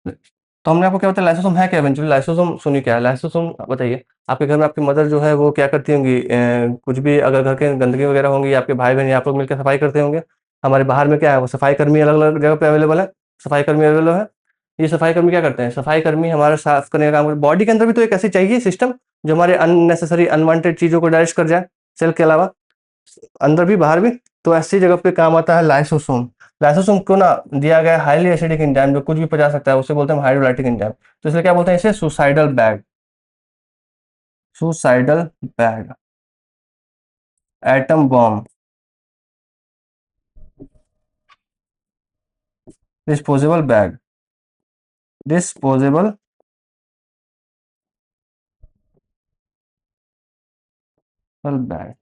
तो हमने आपको क्या बताया, लाइसोसोम है क्या, इवेंचुअली लाइसोसोम सुनिए क्या है लाइसोसोम, बताइए। आपके घर में आपकी मदर जो है वो क्या करती होंगी, कुछ भी अगर घर के गंदगी वगैरह होंगी, आपके भाई बहन आप लोग मिलकर सफाई करते होंगे। हमारे बाहर में क्या है, वो सफाई कर्मी अलग अलग जगह पे अवेलेबल है, सफाई कर्मी अवेलेबल है। ये सफाई कर्मी क्या करते हैं, सफाई कर्मी हमारा साफ करने का काम करते हैं। बॉडी के अंदर भी तो एक ऐसी चाहिए सिस्टम जो हमारे अननेसेसरी अनवांटेड चीजों को डायरेक्ट कर जाए, सेल के अलावा, अंदर भी बाहर भी। तो ऐसी जगह पे काम आता है लाइसोसोम। लाइसोसोम को ना दिया गया हाईली एसिडिक एंजाइम जो कुछ भी पचा सकता है, उसे बोलते हैं हाइड्रोलाइटिक एंजाइम। तो इसलिए क्या बोलते हैं इसे, suicidal bag, suicidal bag, atom bomb, disposable bag, disposable bag,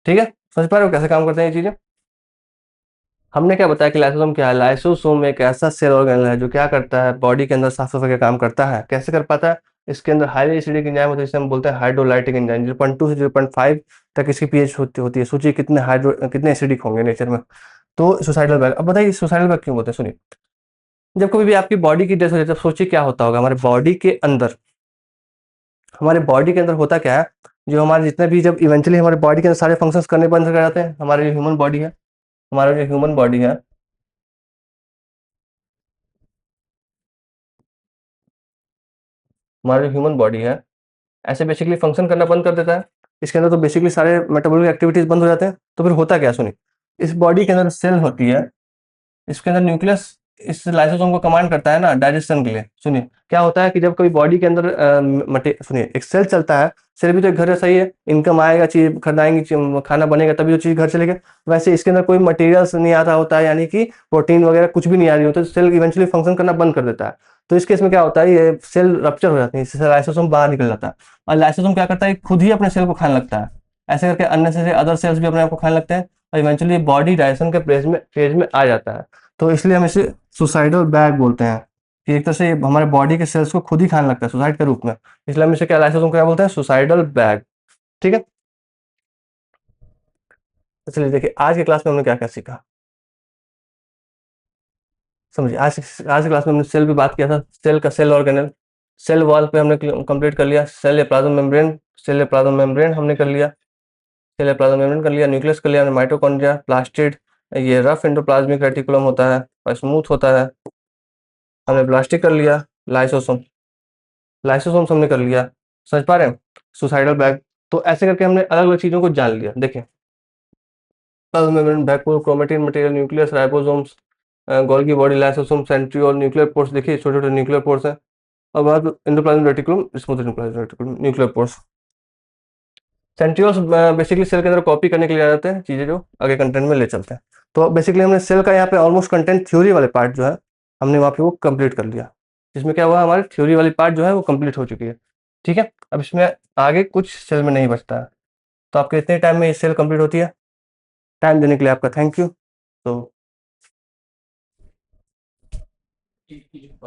ठीक है। समझ पा रहे हो कैसे काम करते हैं ये चीजें। हमने क्या बताया कि लाइसोसोम क्या है, लाइसोसोम एक ऐसा सेल ऑर्गेनल है जो क्या करता है, बॉडी के अंदर साफ सफाई का काम करता है। कैसे कर पाता है, इसके अंदर हाईली एसिडिक एंजाइम होता है जिसे हम बोलते हैं हाइड्रोलाइटिक एंजाइम। 0.2 से 0.5 तक इसकी पीएच होती है। सोचिए कितने कितने एसिडिक होंगे नेचर में। तो सुसाइडल बैग, अब बताइए सुसाइडल बैग क्यों बोलते हैं, सुनिए। जब कभी भी आपकी बॉडी की डेथ हो जाती है, तब सोचिए क्या होता होगा हमारे बॉडी के अंदर, हमारे बॉडी के अंदर होता क्या है, जो हमारे जितने भी, जब इवेंचुअली हमारे बॉडी के अंदर सारे फंक्शंस करने बंद कर जाते हैं, हमारे जो ह्यूमन बॉडी है, हमारा जो ह्यूमन बॉडी है, हमारा जो ह्यूमन बॉडी है ऐसे बेसिकली फंक्शन करना बंद कर देता है। इसके अंदर तो बेसिकली सारे मेटाबॉलिक एक्टिविटीज बंद हो जाते हैं। तो फिर होता क्या, सुनिए। इस बॉडी के अंदर सेल होती है, इसके अंदर न्यूक्लियस इस लाइसोसोम को कमांड करता है ना डाइजेशन के लिए। सुनिए क्या होता है कि जब कभी बॉडी के अंदर मटे सुनिए एक सेल चलता है, सेल भी तो एक घर जैसा ही है, इनकम आएगा, चीज खरीदाएंगी, खाना बनेगा तभी तो चीज घर चलेगा। वैसे इसके अंदर कोई मटेरियल्स नहीं आ रहा होता है, यानी कि प्रोटीन वगैरह कुछ भी नहीं आ रही होती, तो सेल इवेंचुअली फंक्शन करना बंद कर देता है। तो इस केस में क्या होता है, ये सेल रप्चर हो जाती है, इससे लाइसोसोम बाहर निकल जाता है। और लाइसोसोम क्या करता है, खुद ही अपने सेल को खाने लगता है। ऐसे करके अननेसेसरी अदर सेल्स भी अपने आप को खाने लगते हैं, और इवेंचुअली बॉडी डाइजेशन के फेज में आ जाता है। तो इसलिए हम इसे सुसाइडल बैग बोलते हैं, कि एक तरह से हमारे बॉडी के सेल्स को खुद ही खाने लगता है सुसाइड के रूप में। इसलिए हम इसे क्या, लाइसोसोम क्या बोलते हैं, सुसाइडल बैग, ठीक है। तो चलिए देखिए आज की क्लास में हमने क्या क्या सीखा, समझिए। आज की क्लास में हमने सेल पे बात किया था, सेल का सेल ऑर्गेनल, सेल वॉल पे हमने कंप्लीट कर लिया, सेल या प्लाज्मा मेम्ब्रेन, सेल या प्लाज्मा मेम्ब्रेन हमने कर लिया, सेल या प्लाज्मा मेम्ब्रेन कर लिया, न्यूक्लियस कर लिया हमने, माइटोकॉन्ड्रिया, प्लास्टिड, ये रफ एंडोप्लाज्मिक रेटिकुलम होता है और स्मूथ होता है, हमने ब्लास्टिक कर लिया, लाइसोसोम, लाइसोसोम्स हमने कर लिया, समझ पा रहे हैं, सुसाइडल बैग। तो ऐसे करके हमने अलग अलग चीज़ों को जान लिया। देखिए plasma membrane, backbone, chromatin material, nucleus, ribosomes, Golgi body, lysosome, centriole, nuclear pores, देखिए छोटे छोटे न्यूक्लियर पोर्स हैं। और बाद endoplasmic reticulum, smooth endoplasmic reticulum, nuclear pores. Centrioles basically cell के अंदर कॉपी करने के लिए आ जाते हैं चीज़ें जो आगे कंटेंट में ले चलते हैं। तो बेसिकली हमने सेल का यहाँ पे ऑलमोस्ट कंटेंट थ्योरी वाले पार्ट जो है हमने वहाँ पे वो कंप्लीट कर लिया, जिसमें क्या हुआ हमारी थ्योरी वाली पार्ट जो है वो कंप्लीट हो चुकी है। ठीक है, अब इसमें आगे कुछ सेल में नहीं बचता है। तो आपके इतने टाइम में ये सेल कंप्लीट होती है। टाइम देने के लिए आपका थैंक यू। तो